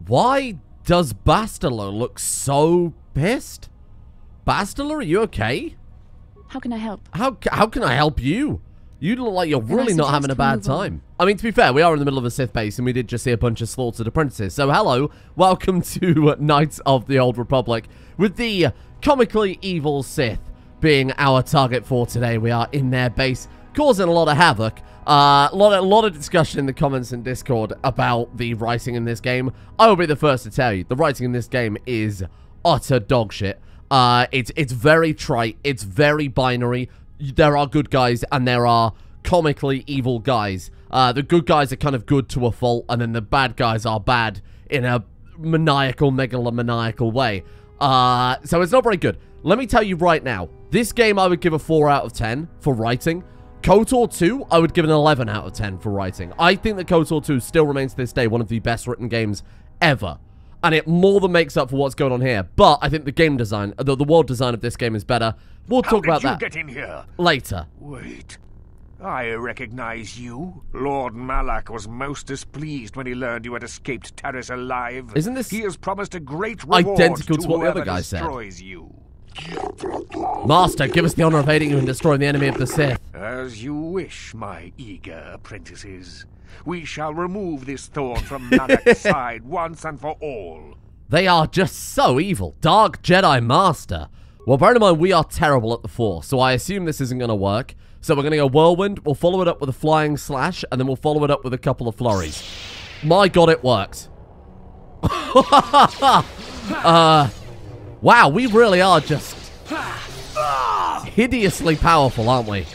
Why does Bastila look so pissed? Bastila, are you okay? How can I help? How can I help you? You look like you're really not having a bad time. I mean, to be fair, we are in the middle of a Sith base, and we did just see a bunch of slaughtered apprentices. So, hello, welcome to Knights of the Old Republic, with the comically evil Sith being our target for today. We are in their base, causing a lot of havoc. A lot of discussion in the comments and Discord about the writing in this game. I will be the first to tell you, the writing in this game is utter dog shit. It's very trite. It's very binary. There are good guys and there are comically evil guys. The good guys are kind of good to a fault, and then the bad guys are bad in a megalomaniacal way. So it's not very good. Let me tell you right now, this game I would give a 4 out of 10 for writing. KOTOR 2, I would give an 11 out of 10 for writing. I think that KOTOR 2 still remains to this day one of the best written games ever. And it more than makes up for what's going on here. But I think the game design, the world design of this game is better. We'll talk about that. How did you get in here? Later. Wait. I recognize you. Lord Malak was most displeased when he learned you had escaped Taris alive. Isn't this He has promised a great reward identical to what the other guy said? Destroys you. Master, give us the honor of aiding you in destroying the enemy of the Sith. As you wish, my eager apprentices. We shall remove this thorn from Malak's side once and for all. They are just so evil. Dark Jedi Master. Well, bear in mind, we are terrible at the Force, so I assume this isn't going to work. So we're going to go Whirlwind, we'll follow it up with a Flying Slash, and then we'll follow it up with a couple of flurries. My god, it worked. Wow, we really are just hideously powerful, aren't we?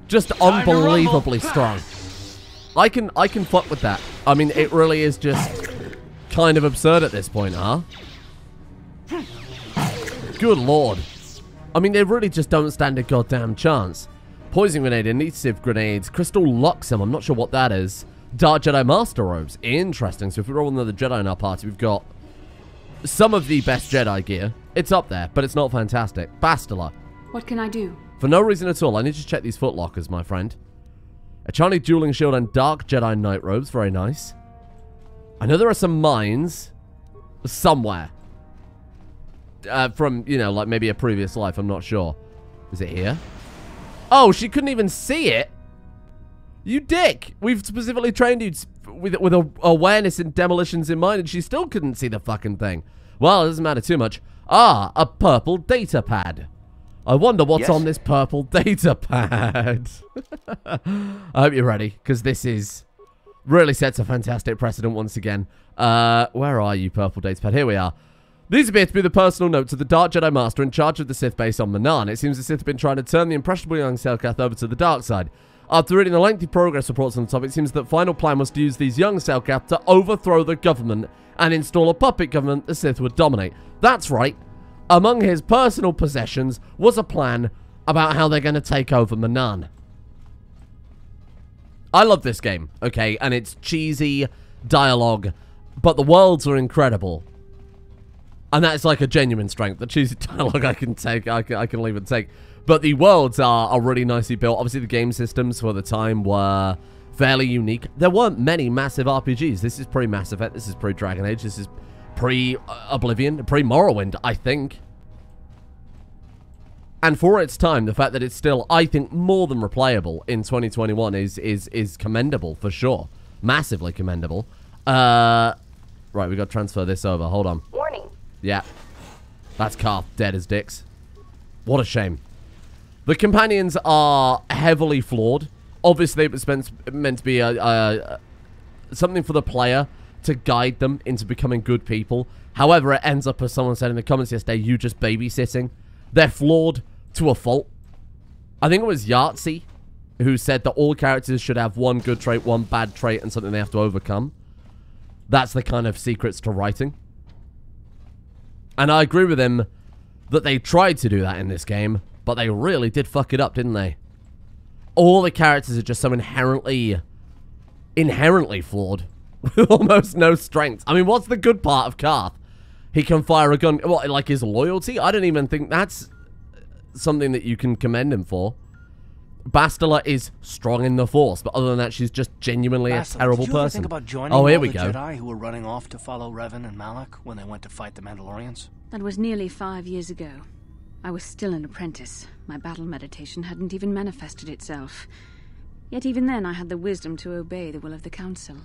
Just unbelievably strong. I can fuck with that. I mean, it really is just kind of absurd at this point, huh? Good lord. I mean, they really just don't stand a goddamn chance. Poison grenade, adhesive grenades, crystal luxem, I'm not sure what that is. Dark Jedi Master robes, interesting. So if we roll another Jedi in our party, we've got some of the best Jedi gear. It's up there, but it's not fantastic. Bastila. What can I do? For no reason at all, I need to check these footlockers, my friend. A Charlie dueling shield and dark Jedi knight robes, very nice. I know there are some mines somewhere. From, you know, like maybe a previous life, I'm not sure. Is it here? Oh, she couldn't even see it? You dick! We've specifically trained you with awareness and demolitions in mind, and she still couldn't see the fucking thing. Well, it doesn't matter too much. Ah, a purple data pad. I wonder what's on this purple data pad. I hope you're ready, because this is really sets a fantastic precedent once again. Where are you, purple data pad? Here we are. These appear to be the personal notes of the Dark Jedi Master in charge of the Sith base on Manaan. It seems the Sith have been trying to turn the impressionable young Selkath over to the dark side. After reading the lengthy progress reports on the topic, it seems that the final plan was to use these young Selkath to overthrow the government and install a puppet government the Sith would dominate. That's right. Among his personal possessions was a plan about how they're going to take over Manaan. I love this game, okay, and it's cheesy dialogue, but the worlds are incredible. And that's like a genuine strength. The cheesy dialogue I can take, I can leave and take. But the worlds are really nicely built. Obviously, the game systems for the time were fairly unique. There weren't many massive RPGs. This is pre-Mass Effect. This is pre-Dragon Age. This is pre-Oblivion, pre-Morrowind, I think. And for its time, the fact that it's still, I think, more than replayable in 2021 is commendable, for sure. Massively commendable. Right, we got to transfer this over. Hold on. Warning. Yeah. That's Carth, dead as dicks. What a shame. The companions are heavily flawed. Obviously, it was meant to be something for the player to guide them into becoming good people. However, it ends up, as someone said in the comments yesterday, you just babysitting. They're flawed to a fault. I think it was Yahtzee who said that all characters should have one good trait, one bad trait, and something they have to overcome. That's the kind of secrets to writing. And I agree with him that they tried to do that in this game, but they really did fuck it up, didn't they? All the characters are just so inherently flawed, with almost no strength. I mean, what's the good part of Carth? He can fire a gun. What, like his loyalty? I don't even think that's something that you can commend him for. Bastila is strong in the Force, but other than that, she's just genuinely a terrible did you ever person. think about joining Oh, here all we the go. Jedi who were running off to follow Revan and Malak when they went to fight the Mandalorians? That was nearly 5 years ago. I was still an apprentice. My battle meditation hadn't even manifested itself. Yet even then I had the wisdom to obey the will of the Council.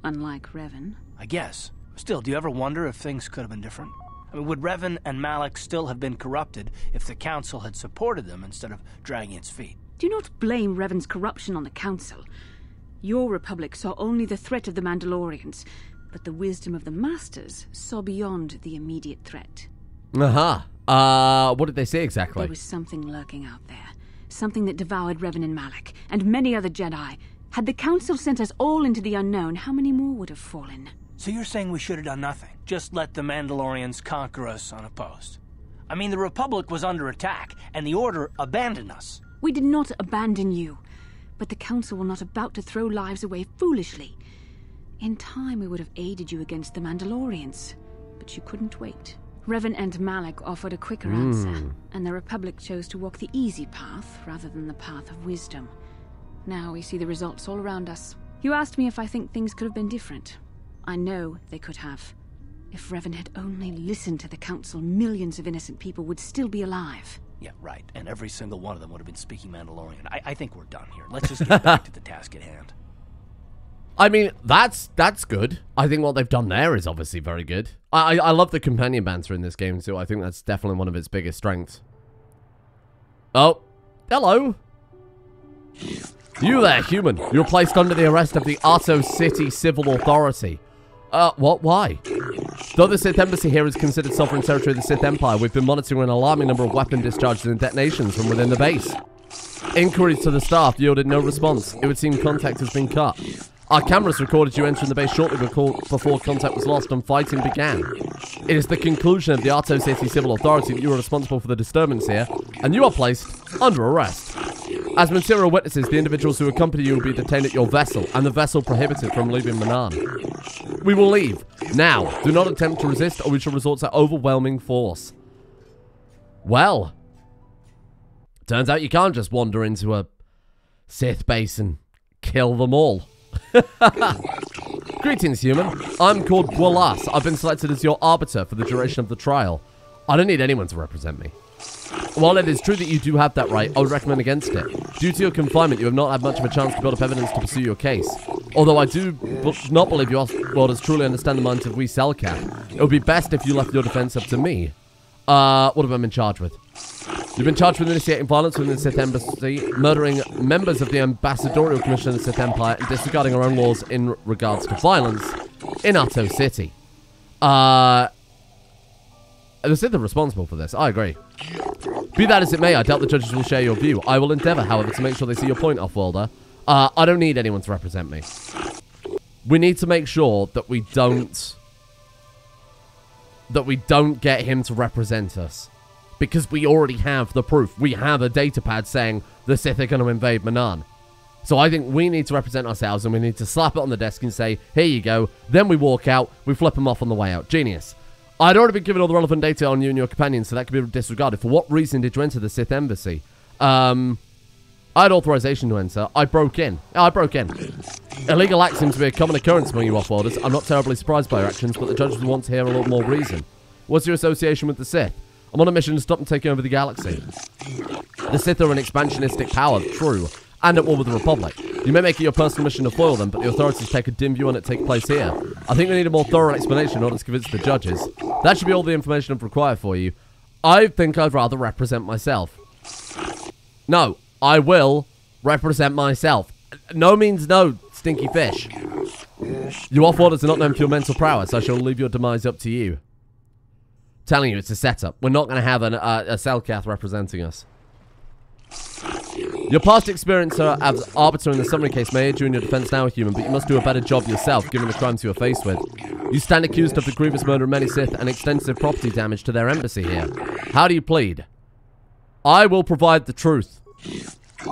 Unlike Revan. I guess. Still, do you ever wonder if things could have been different? I mean, would Revan and Malak still have been corrupted if the Council had supported them instead of dragging its feet? Do not blame Revan's corruption on the Council. Your Republic saw only the threat of the Mandalorians, but the wisdom of the Masters saw beyond the immediate threat. What did they say exactly? There was something lurking out there. Something that devoured Revan and Malak, and many other Jedi. Had the Council sent us all into the unknown, how many more would have fallen? So you're saying we should have done nothing? Just let the Mandalorians conquer us unopposed? I mean, the Republic was under attack, and the Order abandoned us. We did not abandon you, but the Council were not about to throw lives away foolishly. In time, we would have aided you against the Mandalorians, but you couldn't wait. Revan and Malak offered a quicker answer, and the Republic chose to walk the easy path rather than the path of wisdom. Now we see the results all around us. You asked me if I think things could have been different. I know they could have. If Revan had only listened to the Council, millions of innocent people would still be alive. Yeah, right. And every single one of them would have been speaking Mandalorian. I think we're done here. Let's just get back to the task at hand. I mean, that's good. I think what they've done there is obviously very good. I love the companion banter in this game too. I think that's definitely one of its biggest strengths. Oh, hello. You there, human. You're placed under the arrest of the Ahto City Civil Authority. What? Why? Though the Sith Embassy here is considered sovereign territory of the Sith Empire, we've been monitoring an alarming number of weapon discharges and detonations from within the base. Inquiries to the staff yielded no response. It would seem contact has been cut. Our cameras recorded you entering the base shortly before contact was lost and fighting began. It is the conclusion of the Ahto City Civil Authority that you are responsible for the disturbance here, and you are placed under arrest. As material witnesses, the individuals who accompany you will be detained at your vessel, and the vessel prohibited from leaving Manaan. We will leave. Now, do not attempt to resist, or we shall resort to overwhelming force. Well, turns out you can't just wander into a Sith base and kill them all. Greetings, human. I'm called Gualas. I've been selected as your arbiter for the duration of the trial. I don't need anyone to represent me. While it is true that you do have that right, I would recommend against it. Due to your confinement, you have not had much of a chance to build up evidence to pursue your case. Although I do not believe your orders truly understand the minds of we Selkath. It would be best if you left your defense up to me. What have I been charged with? You've been charged with initiating violence within the Sith Embassy, murdering members of the Ambassadorial Commission of the Sith Empire, and disregarding our own laws in regards to violence in Ahto City. The Sith are responsible for this, I agree. Be that as it may, I doubt the judges will share your view. I will endeavour, however, to make sure they see your point, Off-Worlder. I don't need anyone to represent me. We need to make sure that we don't get him to represent us. Because we already have the proof. We have a datapad saying the Sith are going to invade Manaan. So I think we need to represent ourselves, and we need to slap it on the desk and say, here you go. Then we walk out, we flip them off on the way out. Genius. I'd already been given all the relevant data on you and your companions, so that could be disregarded. For what reason did you enter the Sith Embassy? I had authorization to enter. I broke in. Illegal acts seem to be a common occurrence among you Off-Worlders. I'm not terribly surprised by your actions, but the judges will want to hear a little more reason. What's your association with the Sith? I'm on a mission to stop them taking over the galaxy. The Sith are an expansionistic power, true, and at war with the Republic. You may make it your personal mission to foil them, but the authorities take a dim view on it take place here. I think we need a more thorough explanation in order to convince the judges. That should be all the information I've required for you. I think I'd rather represent myself. No, I will represent myself. No means no, stinky fish. You Off-Worlders are not known for your mental prowess. I shall leave your demise up to you. Telling you, it's a setup. We're not going to have a Selkath representing us. Your past experience as arbiter in the summary case may aid you in your defense now, human, but you must do a better job yourself, given the crimes you are faced with. You stand accused of the grievous murder of many Sith and extensive property damage to their embassy here. How do you plead? I will provide the truth.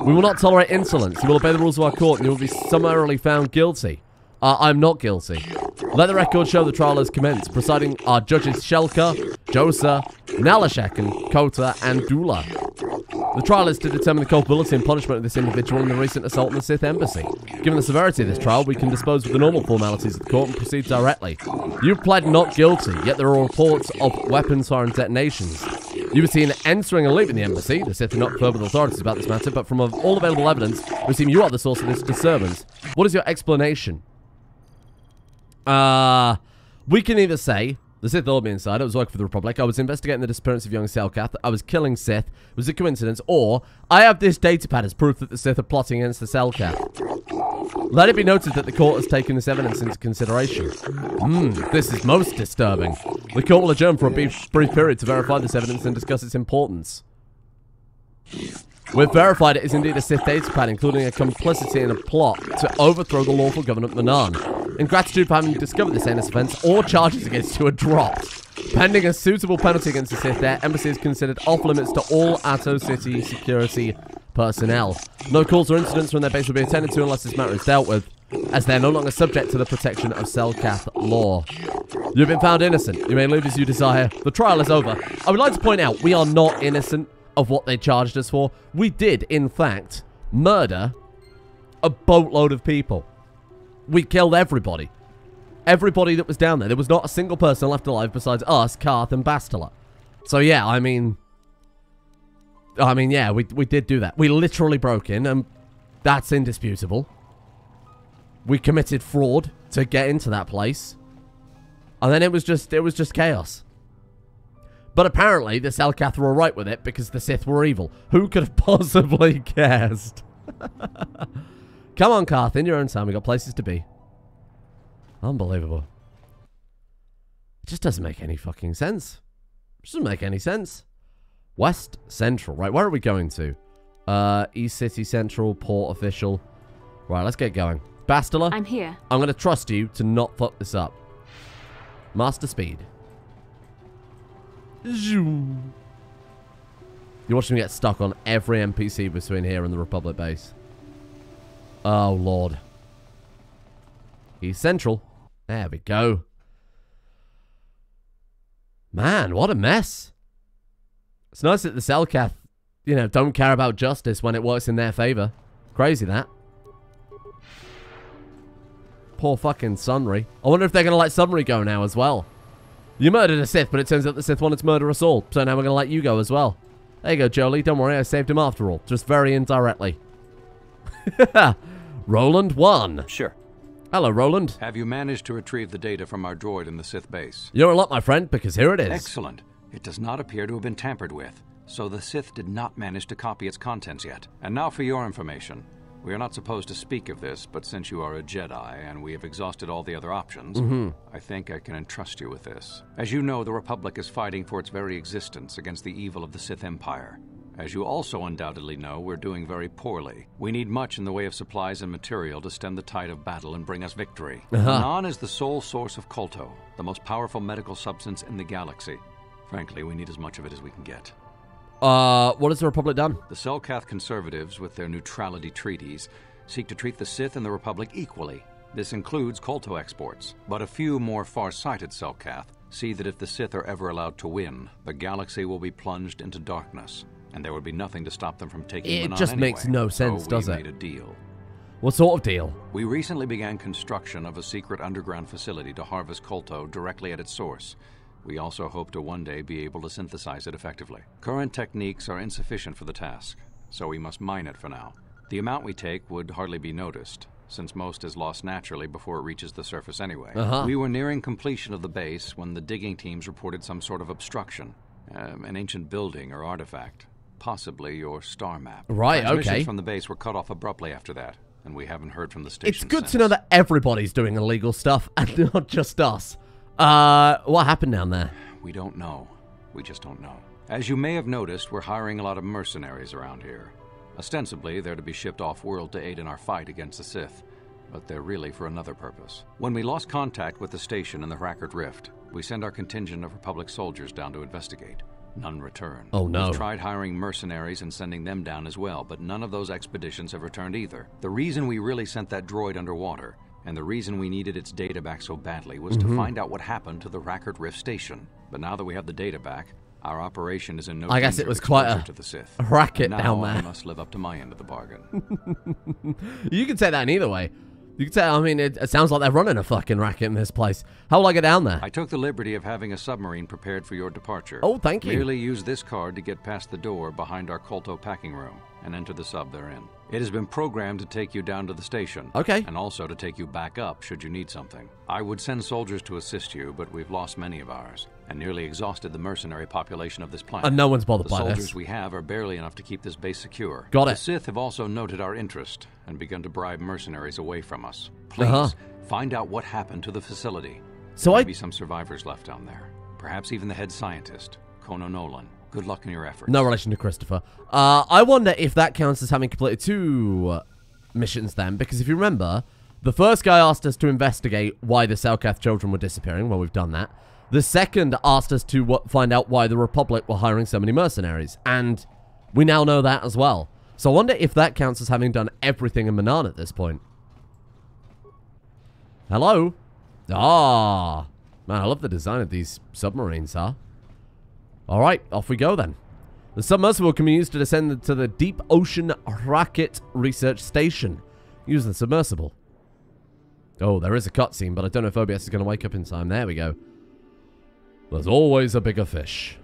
We will not tolerate insolence. You will obey the rules of our court, and you will be summarily found guilty. I'm not guilty. Let the record show the trial has commenced. Presiding are judges Selkath, Josa, Nalashek, and KOTOR, and Dula. The trial is to determine the culpability and punishment of this individual in the recent assault on the Sith embassy. Given the severity of this trial, we can dispose of the normal formalities of the court and proceed directly. You've pled not guilty, yet there are reports of weapons fire and detonations. You were seen entering and leaving the embassy. The Sith are not clear with authorities about this matter, but from all available evidence, we assume you are the source of this disturbance. What is your explanation? We can either say, the Sith lured me inside, I was working for the Republic, I was investigating the disappearance of young Selkath, I was killing Sith, it was a coincidence, or I have this datapad as proof that the Sith are plotting against the Selkath. Let it be noted that the court has taken this evidence into consideration. This is most disturbing. The court will adjourn for a brief period to verify this evidence and discuss its importance. We've verified it is indeed a Sith datapad, including a complicity in a plot to overthrow the lawful government Manan. In gratitude for having discovered this heinous offence, all charges against you are dropped. Pending a suitable penalty against the Sith, their embassy is considered off limits to all Atto City security personnel. No calls or incidents from their base will be attended to unless this matter is dealt with, as they are no longer subject to the protection of Selkath law. You've been found innocent. You may leave as you desire. The trial is over. I would like to point out, we are not innocent of what they charged us for. We did, in fact, murder a boatload of people. We killed everybody. Everybody that was down there. There was not a single person left alive besides us, Karth, and Bastila. So yeah, I mean, yeah, we did do that. We literally broke in, and that's indisputable. We committed fraud to get into that place. And then it was just chaos. But apparently, the Selkath were alright with it because the Sith were evil. Who could have possibly guessed? Come on, Karth, in your own time. We got places to be. Unbelievable. It just doesn't make any fucking sense. It doesn't make any sense. West Central. Right, where are we going to? East City Central, Port Official. Right, let's get going. Bastila? I'm here. I'm going to trust you to not fuck this up. Master speed. Zoom. You're watching me get stuck on every NPC between here and the Republic base. Oh, Lord. East Central. There we go. Man, what a mess. It's nice that the Selkath, you know, don't care about justice when it works in their favor. Crazy, that. Poor fucking Sunry. I wonder if they're going to let Sunry go now as well. You murdered a Sith, but it turns out the Sith wanted to murder us all. So now we're going to let you go as well. There you go, Jolie. Don't worry, I saved him after all. Just very indirectly. Roland 1. Sure. Hello, Roland. Have you managed to retrieve the data from our droid in the Sith base? You're in luck, my friend, because here it is. Excellent. It does not appear to have been tampered with, so the Sith did not manage to copy its contents yet. And now for your information. We are not supposed to speak of this, but since you are a Jedi and we have exhausted all the other options, I think I can entrust you with this. As you know, the Republic is fighting for its very existence against the evil of the Sith Empire. As you also undoubtedly know, we're doing very poorly. We need much in the way of supplies and material to stem the tide of battle and bring us victory. Manan is the sole source of Kolto, the most powerful medical substance in the galaxy. Frankly, we need as much of it as we can get. What has the Republic done? The Selkath conservatives, with their neutrality treaties, seek to treat the Sith and the Republic equally. This includes Kolto exports. But a few more far-sighted Selkath see that if the Sith are ever allowed to win, the galaxy will be plunged into darkness, and there would be nothing to stop them from taking Manan anyway. It just makes no sense, does it? So we made a deal. What sort of deal? We recently began construction of a secret underground facility to harvest Kolto directly at its source. We also hope to one day be able to synthesize it effectively. Current techniques are insufficient for the task, so we must mine it for now. The amount we take would hardly be noticed, since most is lost naturally before it reaches the surface anyway. We were nearing completion of the base when the digging teams reported some sort of obstruction. An ancient building or artifact. Possibly your star map. Right, Transmissions from the base were cut off abruptly after that, and we haven't heard from the station It's good since. to know that everybody's doing illegal stuff, and not just us. What happened down there? We don't know. We just don't know. As you may have noticed, we're hiring a lot of mercenaries around here. Ostensibly, they're to be shipped off-world to aid in our fight against the Sith, but they're really for another purpose. When we lost contact with the station in the Hrackard Rift, we sent our contingent of Republic soldiers down to investigate. None returned. Oh, no. We've tried hiring mercenaries and sending them down as well, but none of those expeditions have returned either. The reason we really sent that droid underwater, and the reason we needed its data back so badly, was to find out what happened to the Hrackard Rift station. But now that we have the data back, Our operation is in no I guess danger it was of quite exposure a to the Sith. racket Now down I there. must live up to my end of the bargain. You can say that in either way. You can say, I mean, it sounds like they're running a fucking racket in this place. How will I get down there? I took the liberty of having a submarine prepared for your departure. Oh, thank you. Merely use this card to get past the door behind our Kolto packing room and enter the sub therein. It has been programmed to take you down to the station. Okay. And also to take you back up should you need something. I would send soldiers to assist you, but we've lost many of ours and nearly exhausted the mercenary population of this planet. And no one's bothered The by soldiers this. we have are barely enough to keep this base secure. Got it. The Sith have also noted our interest and begun to bribe mercenaries away from us. Please, find out what happened to the facility. So Maybe some survivors left down there. Perhaps even the head scientist, Kono Nolan. Good luck in your efforts. No relation to Christopher. I wonder if that counts as having completed 2 missions then, because if you remember, the first guy asked us to investigate why the Selkath children were disappearing. Well, we've done that. The second asked us to find out why the Republic were hiring so many mercenaries, and we now know that as well. So I wonder if that counts as having done everything in Manan at this point. Hello? Ah, man, I love the design of these submarines, huh? All right, off we go then. The submersible can be used to descend to the Deep Ocean Rocket Research Station. Use the submersible. Oh, there is a cutscene, but I don't know if OBS is going to wake up in time. There we go. There's always a bigger fish.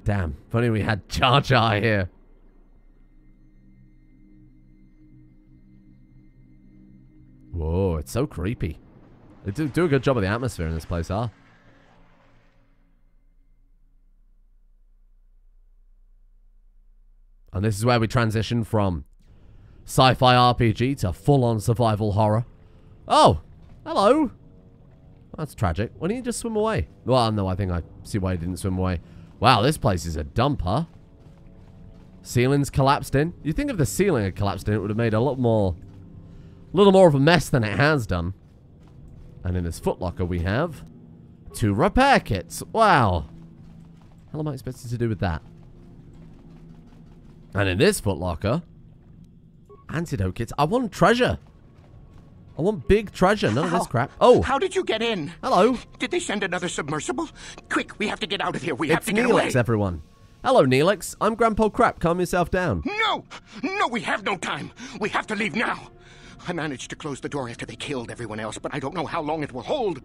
Damn, if only we had Jar Jar here. Whoa, it's so creepy. They do a good job of the atmosphere in this place, huh? And this is where we transition from sci-fi RPG to full-on survival horror. Oh, hello. That's tragic. Why didn't you just swim away? Well, no, I think I see why he didn't swim away. Wow, this place is a dump, huh? Ceiling's collapsed in. You'd think if the ceiling had collapsed in, it would have made a little more of a mess than it has done. And in this footlocker we have 2 repair kits. Wow. How am I expected to do with that? And in this footlocker, antidote kits. I want treasure. I want big treasure. None of this crap. Oh. How did you get in? Hello. Did they send another submersible? Quick, we have to get out of here. We have to get Neelix, away. everyone. Hello, Neelix. I'm Grandpa Crap. Calm yourself down. No! No, we have no time. We have to leave now. I managed to close the door after they killed everyone else, but I don't know how long it will hold.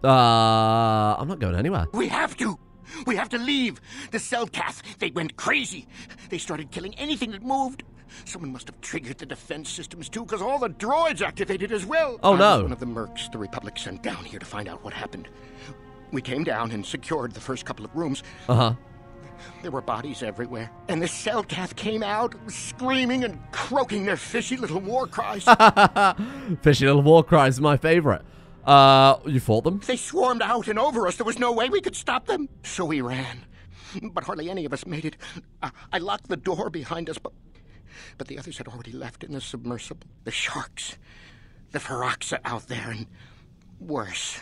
I'm not going anywhere. We have to. We have to leave. The Selkath, they went crazy. They started killing anything that moved. Someone must have triggered the defense systems too, because all the droids activated as well. Oh, no. I was one of the mercs the Republic sent down here to find out what happened. We came down and secured the first couple of rooms. Uh-huh. There were bodies everywhere, and the Selkath came out, screaming and croaking their fishy little war cries. Fishy little war cries is my favorite. You fought them? They swarmed out and over us. There was no way we could stop them. So we ran. But hardly any of us made it. I locked the door behind us, but the others had already left in the submersible. The sharks. The Ferox are out there, and worse.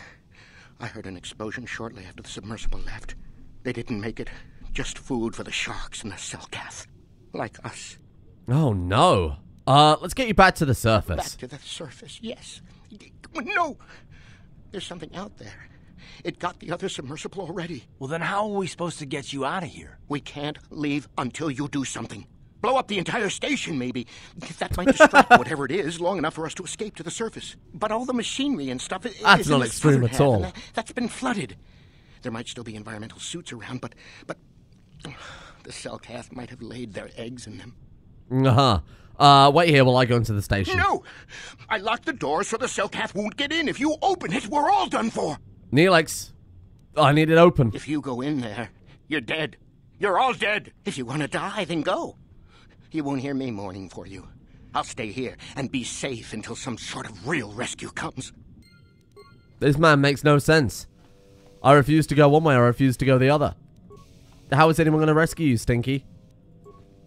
I heard an explosion shortly after the submersible left. They didn't make it. Just food for the sharks and the Selkath. Like us. Oh, no. Let's get you back to the surface. Back to the surface, yes. No! There's something out there. It got the other submersible already. Well, then how are we supposed to get you out of here? We can't leave until you do something. Blow up the entire station, maybe. That might distract whatever it is long enough for us to escape to the surface. But all the machinery and stuff is That's in not the extreme southern at half, all. and that's been flooded. There might still be environmental suits around, but the Selkath might have laid their eggs in them. Uh-huh. Wait here while I go into the station. No! I locked the door so the Selkath won't get in. If you open it, we're all done for. Neelix, I need it open. If you go in there, you're dead. You're all dead. If you want to die, then go. You won't hear me mourning for you. I'll stay here and be safe until some sort of real rescue comes. This man makes no sense. I refuse to go one way, I refuse to go the other. How is anyone going to rescue you, Stinky?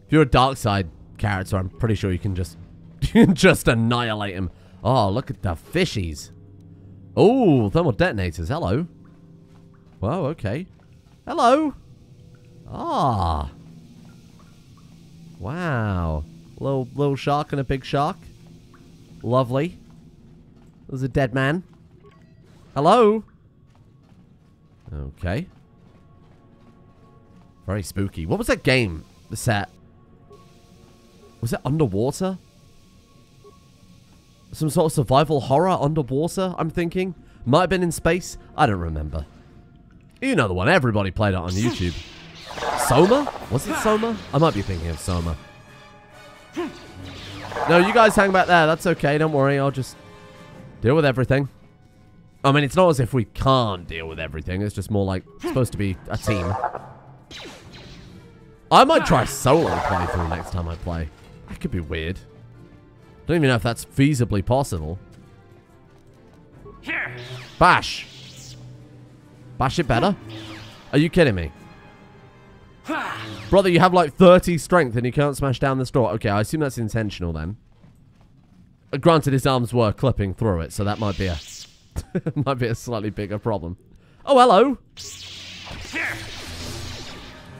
If you're a dark side character, I'm pretty sure you can just annihilate him. Oh, look at the fishies. Oh, thermal detonators. Hello. Whoa, okay. Hello. Ah. Wow. Little shark and a big shark. Lovely. There's a dead man. Hello? Okay. Very spooky. What was that game? The set? Was it underwater? Some sort of survival horror underwater, I'm thinking. Might have been in space. I don't remember. You know the one. Everybody played it on YouTube. Soma? Was it Soma? I might be thinking of Soma. No, you guys hang back there. That's okay. Don't worry. I'll just deal with everything. I mean, it's not as if we can't deal with everything. It's just more like it's supposed to be a team. I might try solo playthrough next time I play. That could be weird. Don't even know if that's feasibly possible. Bash. Bash it better? Are you kidding me? Brother, you have like 30 strength and you can't smash down this door. Okay, I assume that's intentional then. Granted, his arms were clipping through it, so that might be a might be a slightly bigger problem. Oh, hello.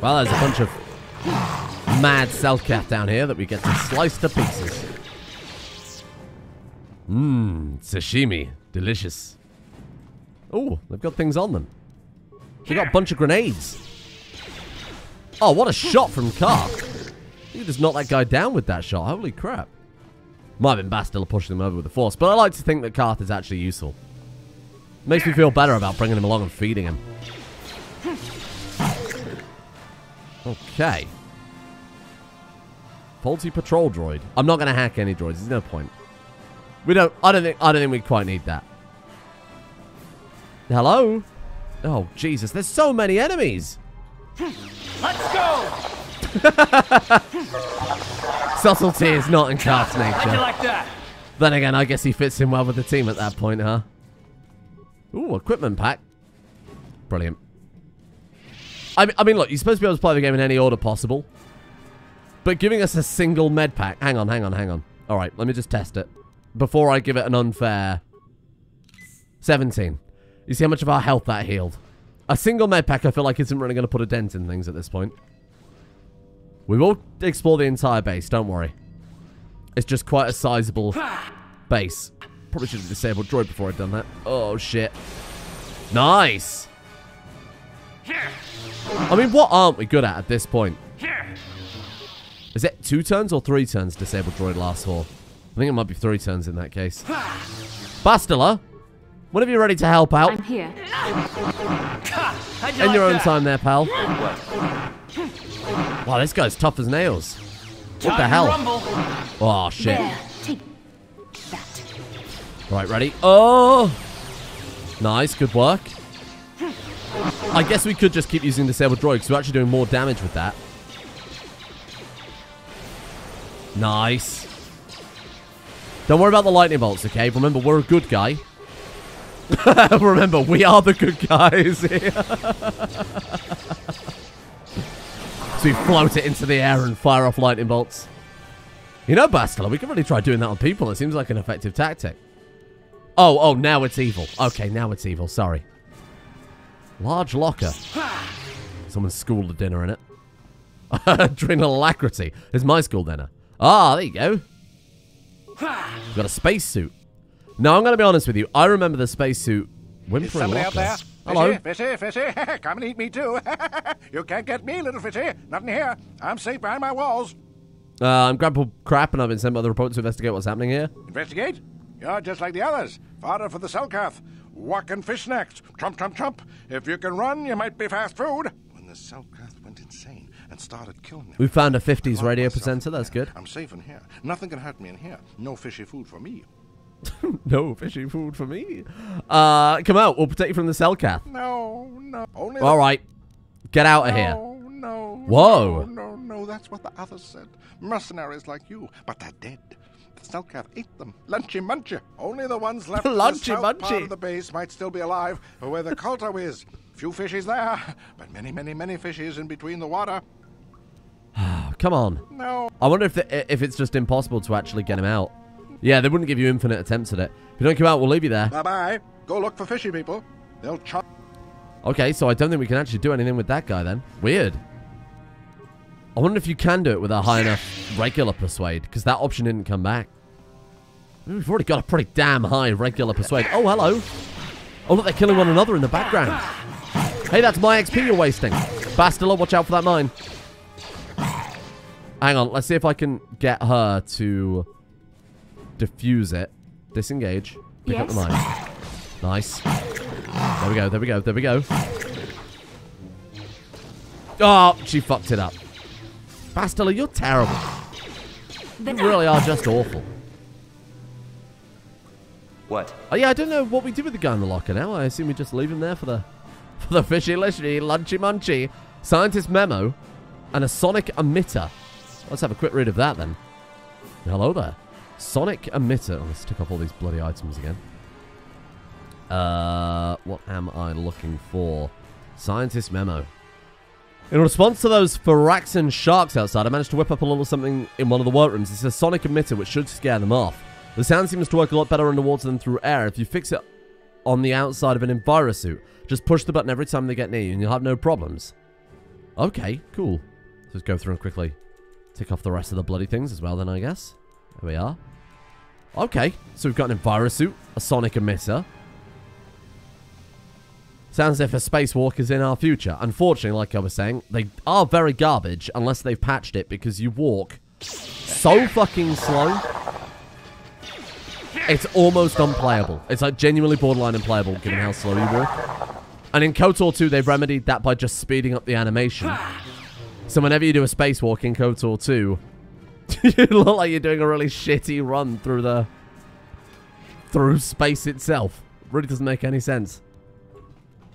Well, there's a bunch of mad Selkath down here that we get to slice to pieces. Mmm, sashimi. Delicious. Oh, they've got things on them. They got a bunch of grenades. Oh, what a shot from Karth. You just knocked that guy down with that shot. Holy crap. Might have been Bastila pushing him over with the force, but I like to think that Karth is actually useful. Makes me feel better about bringing him along and feeding him. Okay. Faulty patrol droid. I'm not going to hack any droids. There's no point. I don't think we quite need that. Hello? Oh, Jesus. There's so many enemies. Let's go! Subtlety is not in Karth's nature. How'd you like that? Then again, I guess he fits in well with the team at that point, huh? Ooh, equipment pack. Brilliant. I mean, look, you're supposed to be able to play the game in any order possible. But giving us a single med pack... Hang on. All right, let me just test it. Before I give it an unfair... 17. You see how much of our health that healed? A single med pack, I feel like, isn't really going to put a dent in things at this point. We will explore the entire base, don't worry. It's just quite a sizable base. Probably should have disabled droid before I'd done that. Oh, shit. Nice! I mean, what aren't we good at this point? Is it 2 turns or 3 turns disabled droid lasts for? I think it might be 3 turns in that case. Bastila, whenever you're ready to help out. I'm here. In your own time there, pal. Wow, this guy's tough as nails. What the hell? Oh, shit. There, take that. Right, ready? Oh! Nice, good work. I guess we could just keep using disabled droid because we're actually doing more damage with that. Nice. Don't worry about the lightning bolts, okay? Remember, we're a good guy. Remember, we are the good guys here. So we float it into the air and fire off lightning bolts. You know, Bastila, we can really try doing that on people. It seems like an effective tactic. Oh, now it's evil. Okay, now it's evil. Sorry. Large locker. Someone's school dinner in it. Adrenal alacrity. It's my school dinner. Ah, there you go. We've got a spacesuit. Now, I'm going to be honest with you. I remember the spacesuit whimpering out there? Hello. Fishy. Come and eat me too. You can't get me, little fishy. Not in here. I'm safe behind my walls. I'm Grandpa Crap, and I've been sent by the report to investigate what's happening here. Investigate? You're just like the others. Fodder for the Selkath. Walk and fish snacks. Trump. If you can run, you might be fast food. When the Selkath went insane and started killing them. We found a 50s radio presenter. That's good. I'm safe in here. Nothing can hurt me in here. No fishy food for me. No fishy food for me. Come out. We'll protect you from the Selkath. No. Only all right. Get out of here. No. Whoa. No. That's what the others said. Mercenaries like you, but they're dead. The Selkath ate them. Lunchy munchy. Only the ones left in the south part of the base might still be alive, where the KOTOR is. Few fishies there, but many fishies in between the water. Come on. No. I wonder if it's just impossible to actually get him out. Yeah, they wouldn't give you infinite attempts at it. If you don't come out, we'll leave you there. Bye-bye. Go look for fishy people. They'll chop. Okay, so I don't think we can actually do anything with that guy then. Weird. I wonder if you can do it with a high enough regular persuade, because that option didn't come back. We've already got a pretty damn high regular persuade. Oh, hello. Oh, look, they're killing one another in the background. Hey, that's my XP you're wasting. Bastila, watch out for that mine. Hang on, let's see if I can get her to defuse it. Disengage. Pick up the mine. Nice. There we go, there we go, there we go. Oh, she fucked it up. Bastila, you're terrible. You really are just awful. What? Oh yeah, I don't know what we do with the guy in the locker now. I assume we just leave him there for the fishy lishy, lunchy munchy, scientist memo, and a sonic emitter. Let's have a quick read of that then. Hello there. Sonic emitter. Oh, let's tick off all these bloody items again. What am I looking for? Scientist memo. In response to those Firaxan sharks outside, I managed to whip up a little something in one of the workrooms. It's a sonic emitter, which should scare them off. The sound seems to work a lot better underwater than through air. If you fix it on the outside of an Enviro Suit, just push the button every time they get near you and you'll have no problems. Okay, cool. Let's go through and quickly tick off the rest of the bloody things as well then, I guess. There we are. Okay, so we've got an Enviro Suit, a sonic emitter. Sounds as if a spacewalk is in our future. Unfortunately, like I was saying, they are very garbage unless they've patched it because you walk so fucking slow. It's almost unplayable. It's like genuinely borderline unplayable given how slow you walk. And in KOTOR 2, they've remedied that by just speeding up the animation. So whenever you do a spacewalk in KOTOR 2, you look like you're doing a really shitty run through space itself. Really doesn't make any sense.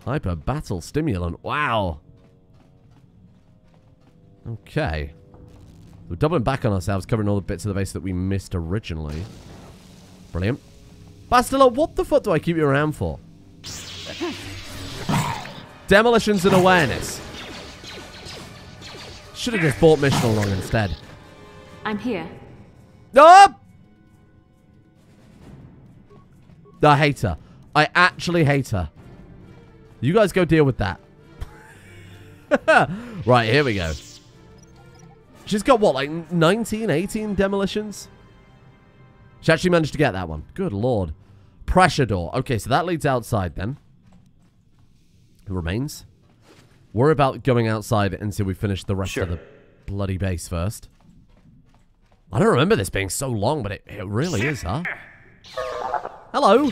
Hyper battle stimulant. Wow. Okay. We're doubling back on ourselves, covering all the bits of the base that we missed originally. Brilliant. Bastila, what the fuck do I keep you around for? Demolitions and awareness. Should have just bought mission along instead. I'm here. No! I hate her. I actually hate her. You guys go deal with that. Right, here we go. She's got, what, like 19, 18 demolitions? She actually managed to get that one. Good lord. Pressure door. Okay, so that leads outside then. Who remains? Worry about going outside until we finish the rest of the bloody base first. I don't remember this being so long, but it really is, huh? Hello.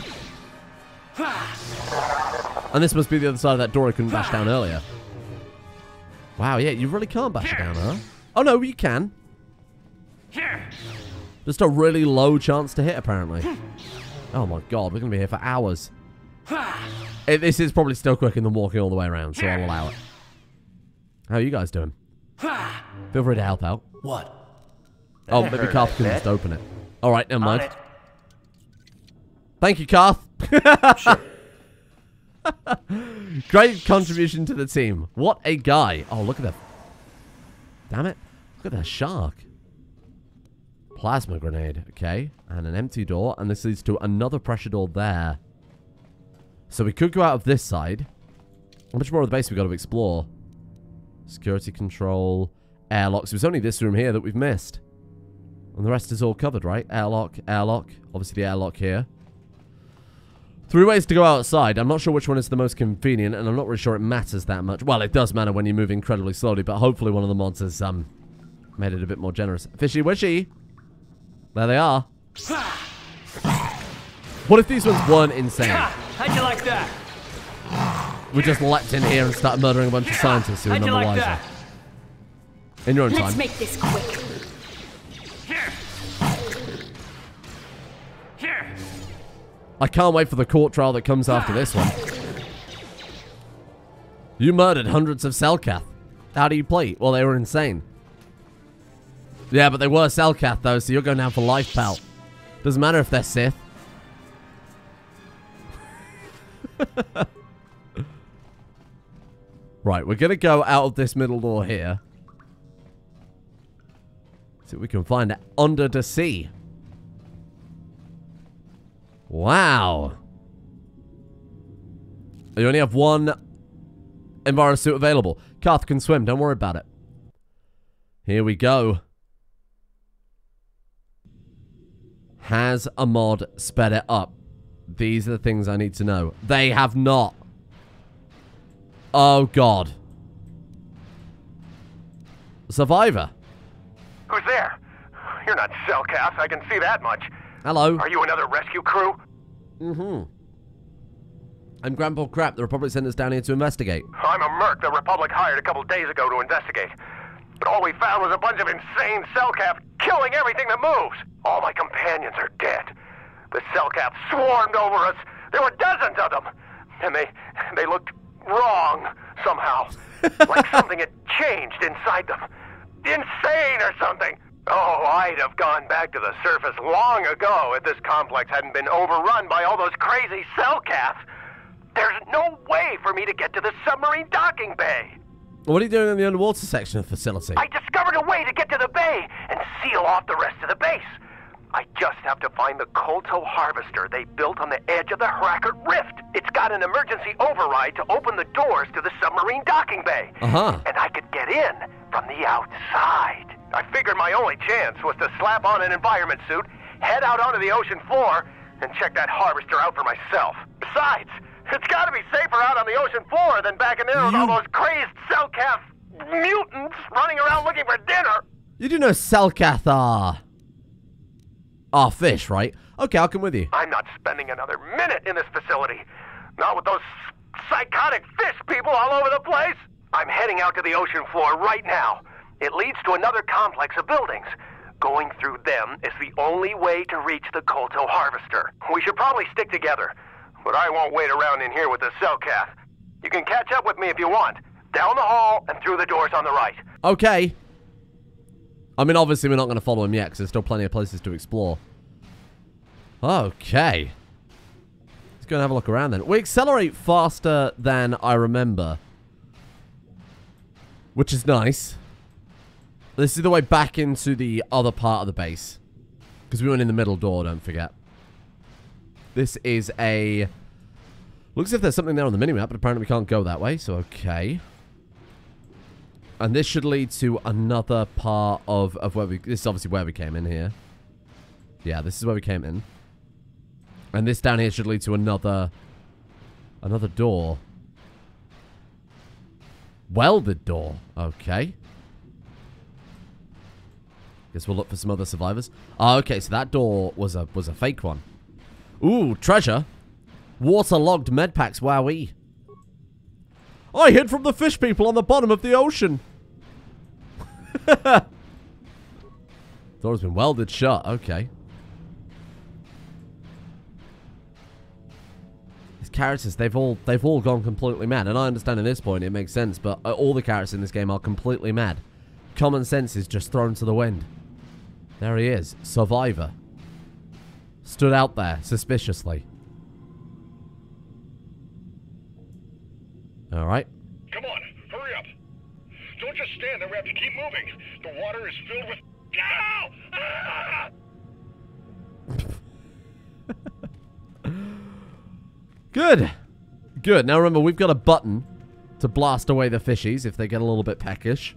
And this must be the other side of that door I couldn't bash down earlier. Wow, yeah, you really can't bash it down, huh? Oh, no, you can. Just a really low chance to hit, apparently. Oh, my God, we're going to be here for hours. This is probably still quicker than walking all the way around, so I'll allow it. How are you guys doing? Feel free to help out. What? Oh, maybe Karth can just open it. All right, never mind. Thank you, Karth. Sure. Great contribution to the team. What a guy. Oh, look at that. Damn it. Look at that shark. Plasma grenade. Okay. And an empty door. And this leads to another pressure door there. So we could go out of this side. How much more of the base we got to explore? Security control. Airlocks. It was only this room here that we've missed. And the rest is all covered, right? Airlock. Airlock. Obviously the airlock here. 3 ways to go outside. I'm not sure which one is the most convenient, and I'm not really sure it matters that much. Well, it does matter when you move incredibly slowly, but hopefully one of the mods has made it a bit more generous. Fishy wishy. There they are. What if these ones weren't insane? How'd you like that? We just leapt in here and started murdering a bunch of scientists who are none the wiser. In your own time. Let's make this quick. I can't wait for the court trial that comes after this one. You murdered hundreds of Selkath. How do you play? Well, they were insane. Yeah, but they were Selkath, though, so you're going down for life, pal. Doesn't matter if they're Sith. Right, we're going to go out of this middle door here. See what we can find under the sea. Wow. You only have one Enviro Suit available. Karth can swim, don't worry about it. Here we go. Has a mod sped it up? These are the things I need to know. They have not. Oh, God. Survivor. Who's there? You're not Selkath, I can see that much. Hello. Are you another rescue crew? Mm-hmm. I'm Grandpa Crap. The Republic sent us down here to investigate. I'm a merc the Republic hired a couple days ago to investigate. But all we found was a bunch of insane Selkath killing everything that moves. All my companions are dead. The Selkath swarmed over us. There were dozens of them. And they looked wrong somehow. Like something had changed inside them. Insane or something. Oh, I'd have gone back to the surface long ago if this complex hadn't been overrun by all those crazy Selkath. There's no way for me to get to the submarine docking bay. What are you doing in the underwater section of the facility? I discovered a way to get to the bay and seal off the rest of the base. I just have to find the KOTOR harvester they built on the edge of the Harakert Rift. It's got an emergency override to open the doors to the submarine docking bay. And I could get in from the outside. I figured my only chance was to slap on an environment suit, head out onto the ocean floor, and check that harvester out for myself. Besides, it's got to be safer out on the ocean floor than back in there with all those crazed Selkath mutants running around looking for dinner. You do know Selkath are fish, right? Okay, I'll come with you. I'm not spending another minute in this facility. Not with those psychotic fish people all over the place. I'm heading out to the ocean floor right now. It leads to another complex of buildings. Going through them is the only way to reach the KOTOR harvester. We should probably stick together, but I won't wait around in here with the Selkath. You can catch up with me if you want. Down the hall and through the doors on the right. Okay. I mean, obviously we're not going to follow him yet because there's still plenty of places to explore. Okay. Let's go and have a look around then. We accelerate faster than I remember, which is nice. This is the way back into the other part of the base, because we went in the middle door, don't forget. This is a... Looks as if there's something there on the minimap, but apparently we can't go that way, so okay. And this should lead to another part of where we... This is obviously where we came in here. Yeah, this is where we came in. And this down here should lead to another door. Welded door. Okay. Guess we'll look for some other survivors. Oh, okay, so that door was a fake one. Ooh, treasure. Waterlogged medpacks, wowee. I hid from the fish people on the bottom of the ocean. Door's been welded shut, okay. These characters, they've all gone completely mad. And I understand at this point it makes sense, but all the characters in this game are completely mad. Common sense is just thrown to the wind. There he is, Survivor. Stood out there, suspiciously. Alright. Come on, hurry up. Don't just stand there, we have to keep moving. The water is filled with... Ow! Good. Good. Now remember, we've got a button to blast away the fishies if they get a little bit peckish.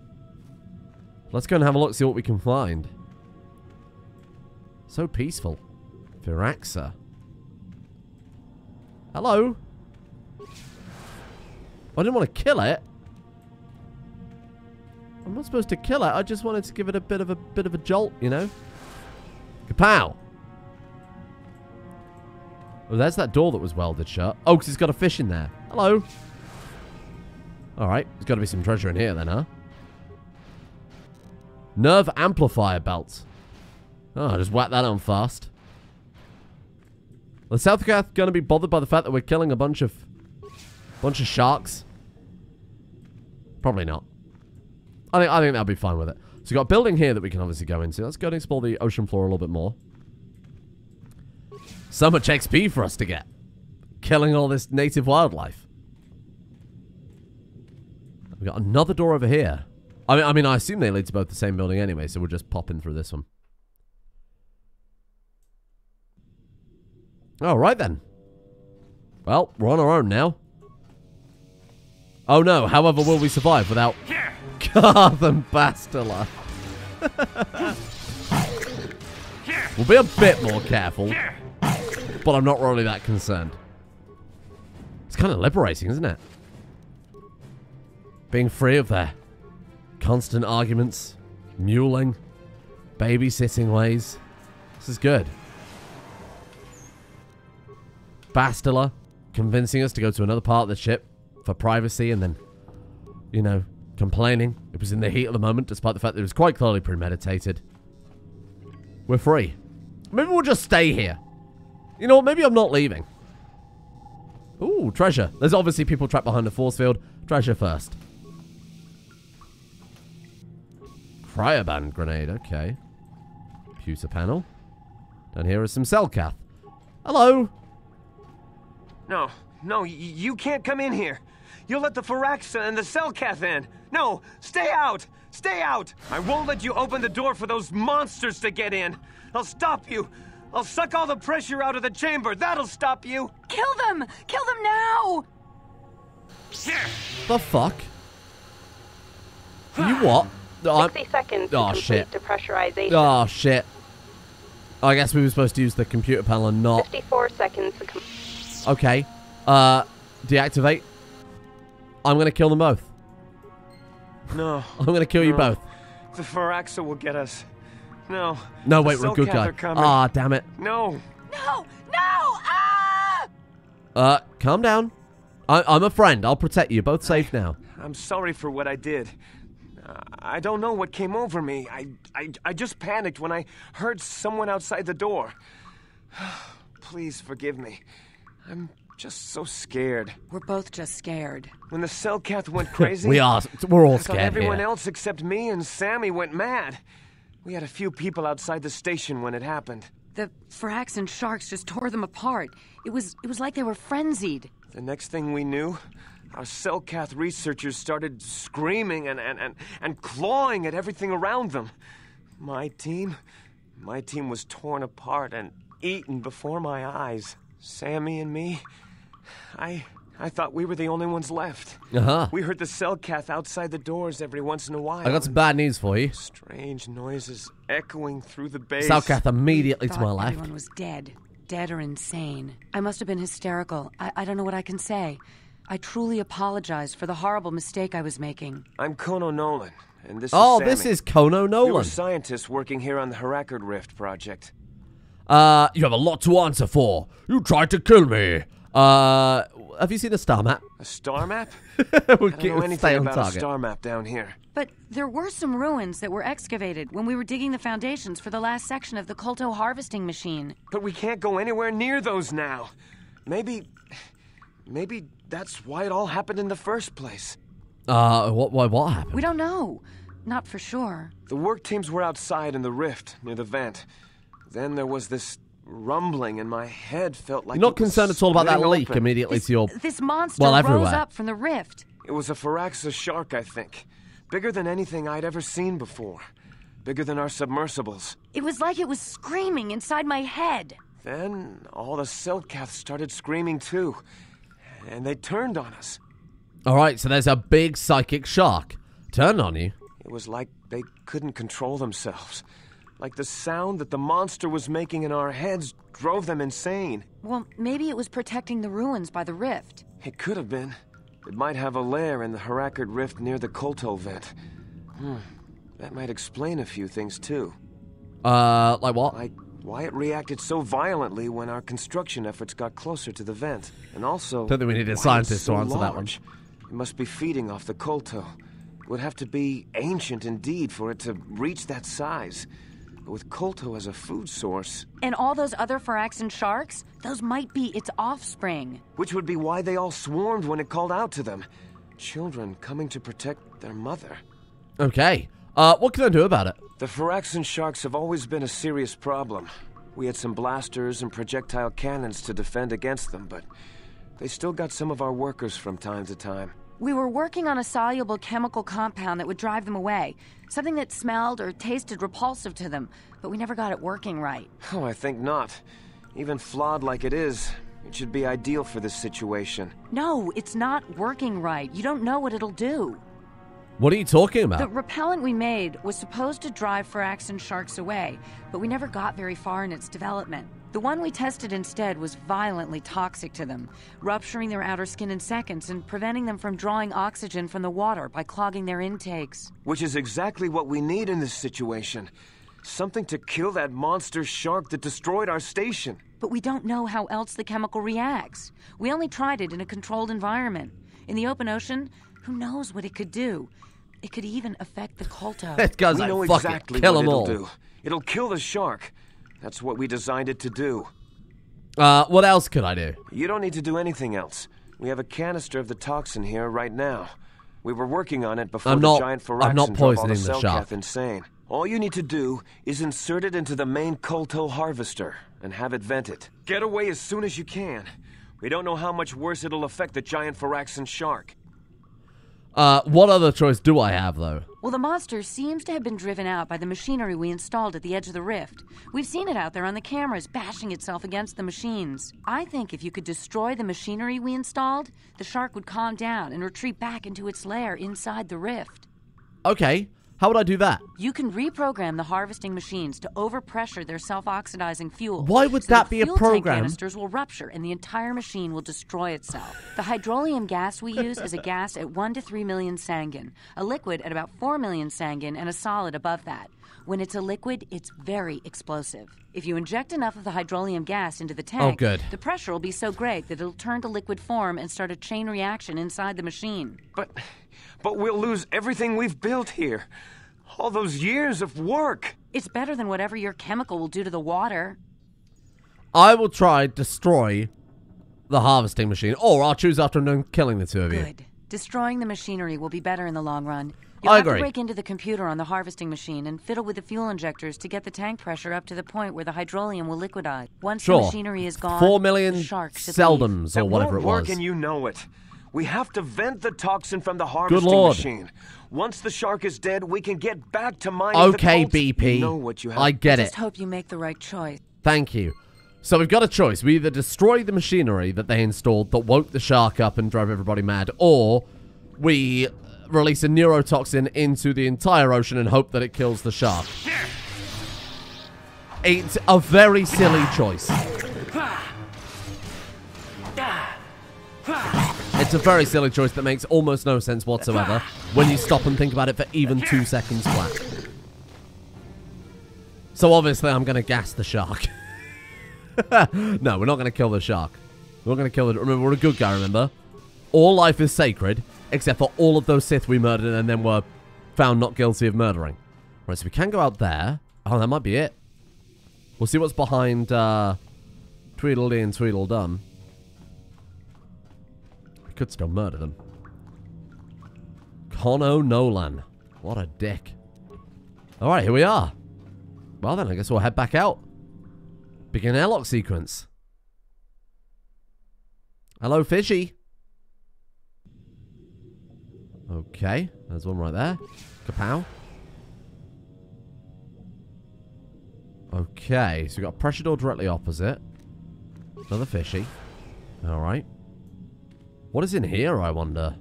Let's go and have a look, see what we can find. So peaceful. Viraxa. Hello. I didn't want to kill it. I'm not supposed to kill it. I just wanted to give it a bit of a jolt, you know. Kapow. Oh, there's that door that was welded shut. Oh, because it's got a fish in there. Hello. Alright. There's got to be some treasure in here then, huh? Nerve amplifier belt. Oh, I just whacked that on fast. The Selkath going to be bothered by the fact that we're killing a bunch of sharks? Probably not. I think they'll be fine with it. So we've got a building here that we can obviously go into. Let's go and explore the ocean floor a little bit more. So much XP for us to get. Killing all this native wildlife. We've got another door over here. I mean, I assume they lead to both the same building anyway, so we'll just pop in through this one. Alright then. Well, we're on our own now. Oh no, however will we survive without Garth Bastila? We'll be a bit more careful. but I'm not really that concerned. It's kind of liberating, isn't it? Being free of their constant arguments, muling, babysitting ways. This is good. Bastila convincing us to go to another part of the ship for privacy and then, you know, complaining. It was in the heat of the moment, despite the fact that it was quite clearly premeditated. We're free. Maybe we'll just stay here. You know what? Maybe I'm not leaving. Ooh, treasure. There's obviously people trapped behind the force field. Treasure first. Cryoband grenade. Okay. Pewter panel. Down here is some Selkath. Hello. No, you can't come in here. You'll let the Firaxa and the Selkath in. No, stay out! Stay out! I won't let you open the door for those monsters to get in. I'll stop you. I'll suck all the pressure out of the chamber. That'll stop you. Kill them! Kill them now! The fuck? You what? 60 seconds to complete shit. depressurization. Oh, shit. I guess we were supposed to use the computer panel and not... 54 seconds to Okay. Deactivate. I'm gonna kill them both. No. I'm gonna kill you both. The Firaxa will get us. No. No, wait, we're a good guy. Ah, damn it. No. No! No! Ah! Calm down. I'm a friend. I'll protect you. You're both safe now. I'm sorry for what I did. I don't know what came over me. I just panicked when I heard someone outside the door. Please forgive me. I'm just so scared. We're both just scared. When the Selkath went crazy... We're all I thought scared everyone here. else except me and Sammy went mad. We had a few people outside the station when it happened. The Firax and sharks just tore them apart. It was like they were frenzied. The next thing we knew, our Selkath researchers started screaming and clawing at everything around them. My team was torn apart and eaten before my eyes. Sammy and me, I thought we were the only ones left. We heard the Selkath outside the doors every once in a while. I got some bad news for you. Strange noises echoing through the base. Selkath immediately to my left. Everyone was dead. Dead or insane. I must have been hysterical. I don't know what I can say. I truly apologize for the horrible mistake I was making. I'm Kono Nolan, and this is Oh, Sammy. this is Kono Nolan. We were scientists working here on the Harakard Rift project. You have a lot to answer for. You tried to kill me. Have you seen a star map? A star map? We'll I don't know anything stay on about target. a star map down here. But there were some ruins that were excavated when we were digging the foundations for the last section of the Kolto harvesting machine. But we can't go anywhere near those now. Maybe that's why it all happened in the first place. What happened? We don't know. Not for sure. The work teams were outside in the rift near the vent. Then there was this rumbling and my head felt like You're not concerned at all about that leak open. immediately to your... This monster well, rose everywhere. up from the rift. It was a Firaxa shark, I think. Bigger than anything I'd ever seen before. Bigger than our submersibles. It was like it was screaming inside my head. Then all the Selkath started screaming too. And they turned on us. Alright, so there's a big psychic shark. Turned on you? It was like they couldn't control themselves. Like the sound that the monster was making in our heads drove them insane. Well, maybe it was protecting the ruins by the rift. It could have been. It might have a lair in the Harakard Rift near the Kolto vent. That might explain a few things too. Like what? Like why it reacted so violently when our construction efforts got closer to the vent. And also, Don't think we need a why scientist it's so to answer that one. large. It must be feeding off the Kolto. It would have to be ancient indeed for it to reach that size. But with Kolto as a food source... And all those other Firaxan sharks? Those might be its offspring. Which would be why they all swarmed when it called out to them. Children coming to protect their mother. Okay. What can I do about it? The Firaxan sharks have always been a serious problem. We had some blasters and projectile cannons to defend against them, but they still got some of our workers from time to time. We were working on a soluble chemical compound that would drive them away. Something that smelled or tasted repulsive to them, but we never got it working right. Oh, I think not. Even flawed like it is, it should be ideal for this situation. No, it's not working right. You don't know what it'll do. What are you talking about? The repellent we made was supposed to drive Firaxan sharks away, but we never got very far in its development. The one we tested instead was violently toxic to them, rupturing their outer skin in seconds and preventing them from drawing oxygen from the water by clogging their intakes. Which is exactly what we need in this situation. Something to kill that monster shark that destroyed our station. But we don't know how else the chemical reacts. We only tried it in a controlled environment. In the open ocean, who knows what it could do? It could even affect the Kolto. That guy's we know like, fuck exactly it, kill what them it'll all. do. It'll kill the shark. That's what we designed it to do. What else could I do? You don't need to do anything else. We have a canister of the toxin here right now. We were working on it before the giant Phyraxen drove all the Selkath insane. All you need to do is insert it into the main Kolto harvester and have it vented. Get away as soon as you can. We don't know how much worse it'll affect the giant Phyraxen shark. What other choice do I have, though? Well, the monster seems to have been driven out by the machinery we installed at the edge of the rift. We've seen it out there on the cameras, bashing itself against the machines. I think if you could destroy the machinery we installed, the shark would calm down and retreat back into its lair inside the rift. Okay. How would I do that? You can reprogram the harvesting machines to overpressure their self-oxidizing fuel. Why would that be a program? Fuel tank canisters will rupture and the entire machine will destroy itself. The hydrolium gas we use is a gas at 1 to 3 million sanguine, a liquid at about 4 million sanguine, and a solid above that. When it's a liquid, it's very explosive. If you inject enough of the hydrolium gas into the tank, the pressure will be so great that it'll turn to liquid form and start a chain reaction inside the machine. But we'll lose everything we've built here. All those years of work. It's better than whatever your chemical will do to the water. I will try destroy the harvesting machine, or I'll choose after I'm done killing the two of you. Good. Destroying the machinery will be better in the long run. I You'll have agree. to break into the computer on the harvesting machine and fiddle with the fuel injectors to get the tank pressure up to the point where the hydrolium will liquidize. Once the machinery is gone, 4 million the sharks should seldums, leave. or whatever it won't work, was. and you know it. We have to vent the toxin from the harvesting Lord. machine. Once the shark is dead, we can get back to mining Okay, the BP. You know what you have. I get Just it. hope you make the right choice. Thank you. So we've got a choice. We either destroy the machinery that they installed that woke the shark up and drove everybody mad, or we release a neurotoxin into the entire ocean and hope that it kills the shark. It's a very silly choice. It's a very silly choice that makes almost no sense whatsoever when you stop and think about it for even 2 seconds flat. So obviously I'm going to gas the shark. No, we're not going to kill the shark. We're not going to kill it. Remember, we're a good guy, remember? All life is sacred, except for all of those Sith we murdered and then were found not guilty of murdering. Right, so we can go out there. Oh, that might be it. We'll see what's behind Tweedledee and Tweedledum. We could still murder them. Conno Nolan. What a dick. Alright, here we are. Well then, I guess we'll head back out. Begin airlock sequence. Hello, fishy. Okay, there's one right there. Kapow. Okay, so we've got a pressure door directly opposite. Another fishy. Alright. What is in here, I wonder?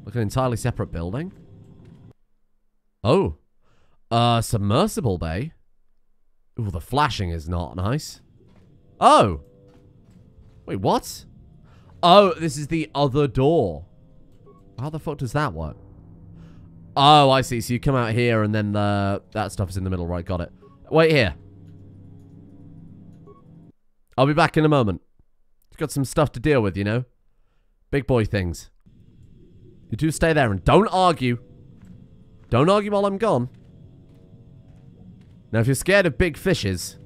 Like an entirely separate building? Oh. Submersible bay. Ooh, the flashing is not nice. Oh. Wait, what? Oh, this is the other door. How the fuck does that work? Oh, I see. So you come out here and then that stuff is in the middle. Right, got it. Wait here. I'll be back in a moment. Got some stuff to deal with, you know? Big boy things. You two stay there and don't argue. Don't argue while I'm gone. Now, if you're scared of big fishes,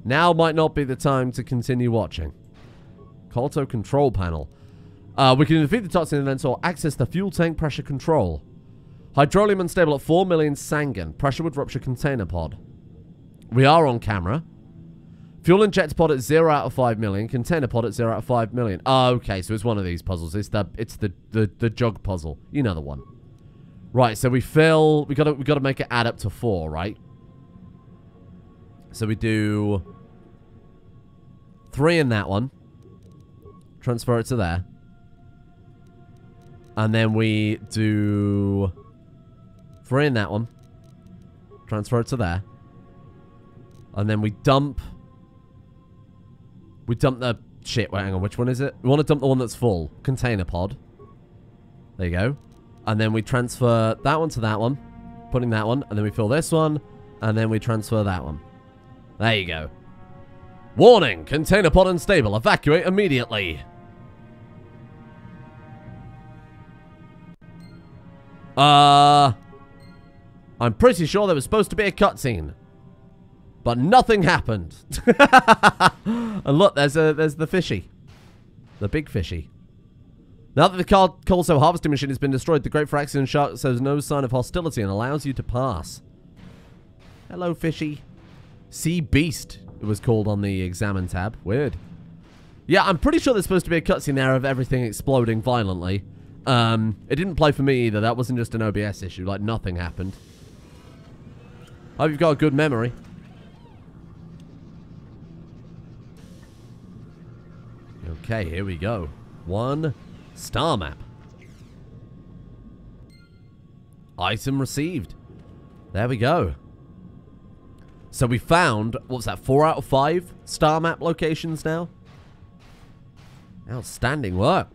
now might not be the time to continue watching. Kolto control panel. We can defeat the toxin events or access the fuel tank pressure control. Hydrolium unstable at 4 million sanguine. Pressure would rupture container pod. We are on camera. Fuel injector pod at 0 out of 5 million. Container pod at 0 out of 5 million. Oh, okay, so it's one of these puzzles. It's the Jog Puzzle. You know the one. Right, so we fill... We gotta make it add up to 4, right? So we do 3 in that one. Transfer it to there. And then we do 3 in that one. Transfer it to there. And then we dump We dump the... Shit, wait, hang on. Which one is it? We want to dump the one that's full. Container pod. There you go. And then we transfer that one to that one. Putting that one. And then we fill this one. And then we transfer that one. There you go. Warning! Container pod unstable. Evacuate immediately. I'm pretty sure there was supposed to be a cutscene. But nothing happened. And look, there's the fishy. The big fishy. Now that the coal harvesting machine has been destroyed, the Great Phyrexian Shark shows no sign of hostility and allows you to pass. Hello, fishy. Sea Beast, it was called on the Examine tab. Weird. Yeah, I'm pretty sure there's supposed to be a cutscene there of everything exploding violently. It didn't play for me either. That wasn't just an OBS issue. Like, nothing happened. Hope you've got a good memory. Okay, here we go. 1 star map. Item received. There we go. So we found, what was that, 4 out of 5 star map locations now? Outstanding work.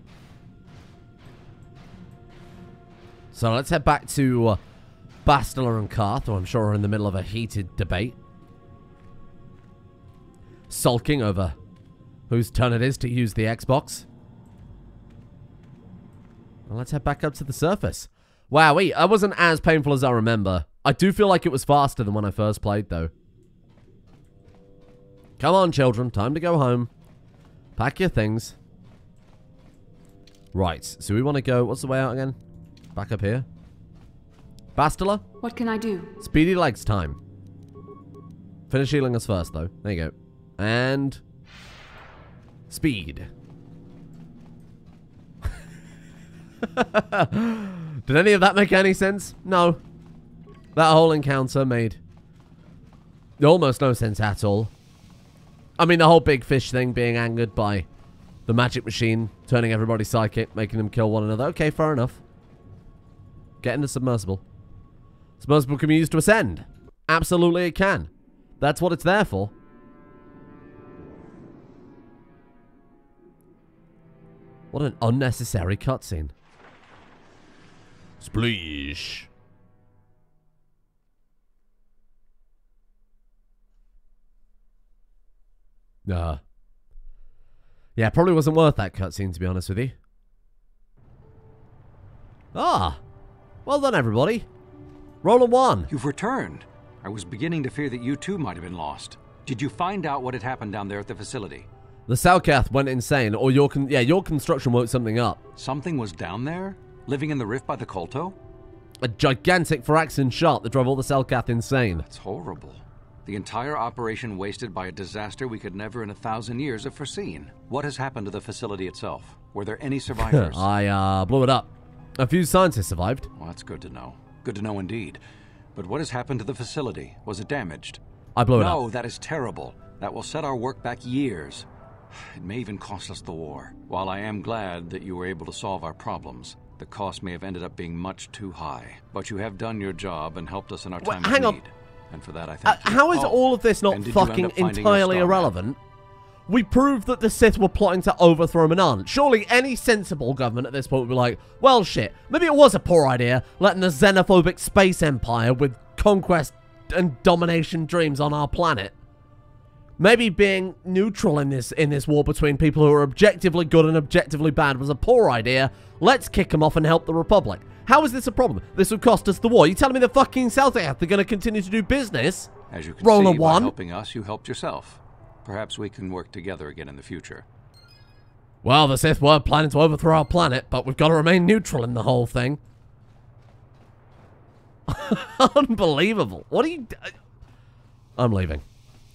So let's head back to Bastila and Karth, who I'm sure are in the middle of a heated debate. Sulking over whose turn it is to use the Xbox. Well, let's head back up to the surface. Wow, that wasn't as painful as I remember. I do feel like it was faster than when I first played, though. Come on, children. Time to go home. Pack your things. Right, so we want to go... What's the way out again? Back up here. Bastila? What can I do? Speedy legs time. Finish healing us first, though. There you go. And... Speed. Did any of that make any sense? No. That whole encounter made almost no sense at all. I mean, the whole big fish thing, being angered by the magic machine, turning everybody psychic, making them kill one another. Okay, fair enough. Get in the submersible. Submersible can be used to ascend. Absolutely it can. That's what it's there for. What an unnecessary cutscene. Spleesh. Yeah, probably wasn't worth that cutscene, to be honest with you. Ah. Well done, everybody. Roll a 1. You've returned. I was beginning to fear that you too might have been lost. Did you find out what had happened down there at the facility? The Selkath went insane, or your construction woke something up. Something was down there? Living in the rift by the Kolto? A gigantic Phyrexian shark that drove all the Selkath insane. That's horrible. The entire operation wasted by a disaster we could never in 1,000 years have foreseen. What has happened to the facility itself? Were there any survivors? I blew it up. A few scientists survived. Well, that's good to know. Good to know indeed. But what has happened to the facility? Was it damaged? I blew it up. No, that is terrible. That will set our work back years. It may even cost us the war. While I am glad that you were able to solve our problems, the cost may have ended up being much too high. But you have done your job and helped us in our time of need. And for that, I thank you. How is all of this not fucking entirely irrelevant? We proved that the Sith were plotting to overthrow Manan. Surely any sensible government at this point would be like, well, shit, maybe it was a poor idea letting the xenophobic space empire with conquest and domination dreams on our planet. Maybe being neutral in this war between people who are objectively good and objectively bad was a poor idea. Let's kick them off and help the Republic. How is this a problem? This would cost us the war. You telling me the fucking Selkath are going to continue to do business? As you can see, by helping us, you helped yourself. Perhaps we can work together again in the future. Well, the Sith were planning to overthrow our planet, but we've got to remain neutral in the whole thing. Unbelievable. What are you... I'm leaving.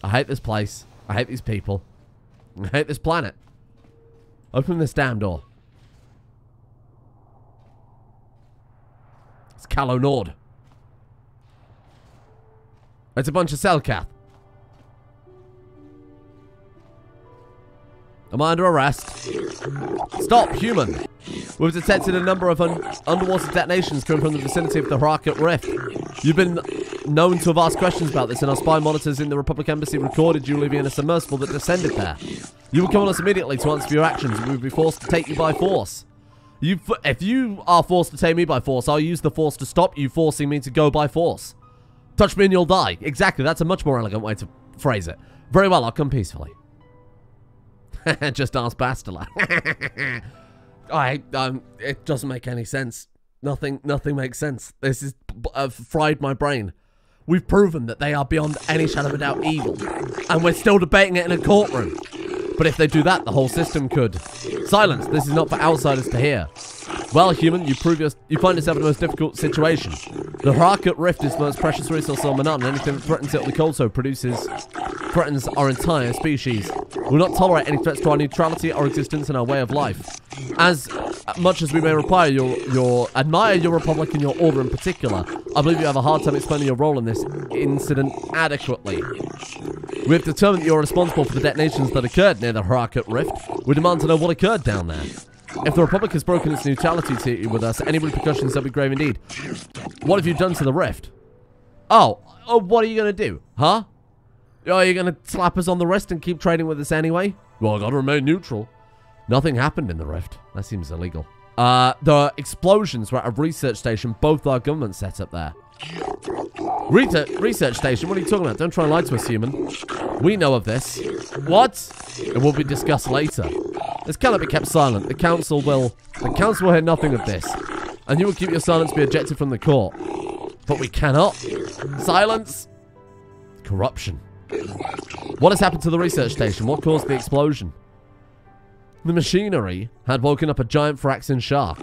I hate this place. I hate these people. I hate this planet. Open this damn door. It's Calo Nord. It's a bunch of Selkath. Am I under arrest? Stop, human. We've detected a number of underwater detonations coming from the vicinity of the Harakat Rift. You've been known to have asked questions about this, and our spy monitors in the Republic Embassy recorded you leaving in a submersible that descended there. You will come on us immediately to answer for your actions, and we will be forced to take you by force. If you are forced to take me by force, I'll use the force to stop you forcing me to go by force. Touch me and you'll die. Exactly, that's a much more elegant way to phrase it. Very well, I'll come peacefully. Just ask Bastila. It doesn't make any sense. Nothing makes sense. This is fried my brain. We've proven that they are beyond any shadow of a doubt evil, and we're still debating it in a courtroom. But if they do that, the whole system could. Silence, this is not for outsiders to hear. Well, human, you find yourself in the most difficult situation. The Harakat Rift is the most precious resource on Manan, and anything that threatens it or the Kolto threatens our entire species. We will not tolerate any threats to our neutrality, our existence, and our way of life. As much as we may admire your republic and your order in particular, I believe you have a hard time explaining your role in this incident adequately. We have determined that you are responsible for the detonations that occurred near the Harakat Rift. We demand to know what occurred down there. If the Republic has broken its neutrality treaty with us, any repercussions will be grave indeed. What have you done to the Rift? Oh, what are you going to do? Huh? Are you going to slap us on the wrist and keep trading with us anyway? Well, I got to remain neutral. Nothing happened in the Rift. That seems illegal. The explosions were at a research station both our governments set up there. Research station? What are you talking about? Don't try and lie to us, human. We know of this. What? It will be discussed later. This cannot be kept silent. The council will hear nothing of this. And you will keep your silence be ejected from the court. But we cannot. Silence. Corruption. What has happened to the research station? What caused the explosion? The machinery had woken up a giant Firaxan shark.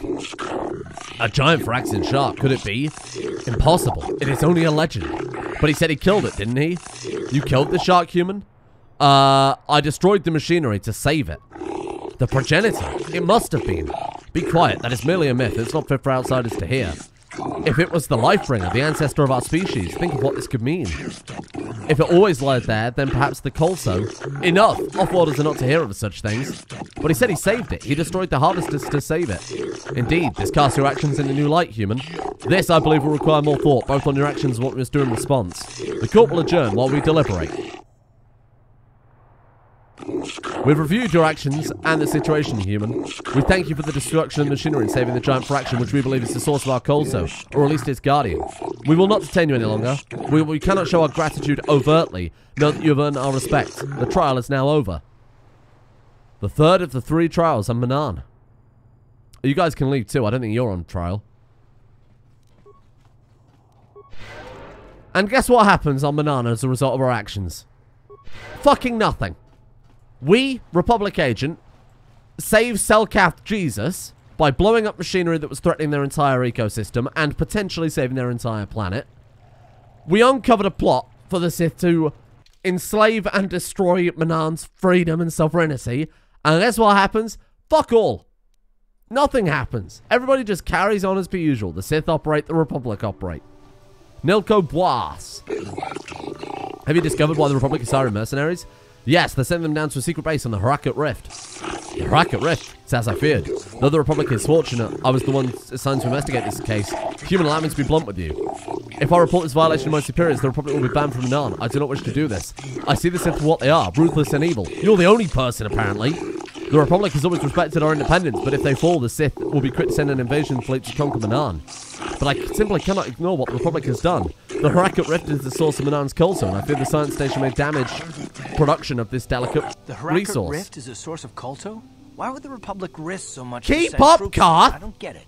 A giant Firaxan shark? Could it be? Impossible. It is only a legend. But he said he killed it, didn't he? You killed the shark, human? I destroyed the machinery to save it. The progenitor? It must have been. Be quiet. That is merely a myth. It's not fit for outsiders to hear. If it was the Lifebringer, the ancestor of our species, think of what this could mean. If it always lied there, then perhaps the Kolso. Enough! Off-orders are not to hear of such things. But he said he saved it. He destroyed the harvesters to save it. Indeed, this casts your actions in a new light, human. This, I believe, will require more thought, both on your actions and what we must do in response. The court will adjourn while we deliberate. We've reviewed your actions and the situation, human. We thank you for the destruction of machinery and saving the giant Firaxan, which we believe is the source of our Kolso, or at least its guardian. We will not detain you any longer. We cannot show our gratitude overtly. Know that you have earned our respect. The trial is now over. The third of the 3 trials on Manan. You guys can leave too. I don't think you're on trial. And guess what happens on Manan as a result of our actions? Fucking nothing. We, Republic Agent, saved Selkath Jesus by blowing up machinery that was threatening their entire ecosystem and potentially saving their entire planet. We uncovered a plot for the Sith to enslave and destroy Manan's freedom and sovereignty. And guess what happens? Fuck all. Nothing happens. Everybody just carries on as per usual. The Sith operate, the Republic operate. Nilko Boas. Have you discovered why the Republic is hiring mercenaries? Yes, they're sending them down to a secret base on the Harakat Rift. The Harakat Rift? It's as I feared. Though the Republic is fortunate, I was the one assigned to investigate this case. Human, allow me to be blunt with you. If I report this violation to my superiors, the Republic will be banned from Manan. I do not wish to do this. I see the Sith for what they are, ruthless and evil. You're the only person, apparently. The Republic has always respected our independence, but if they fall, the Sith will be quick to send an invasion fleet to conquer Manan. But I simply cannot ignore what the Republic has done. The Harakat Rift is the source of Manan's Kolso, and I fear the science station may damage production of this delicate The Harakat resource. Rift is a source of Kolto? Why would the Republic risk so much? Keep up, Koth! I don't get it.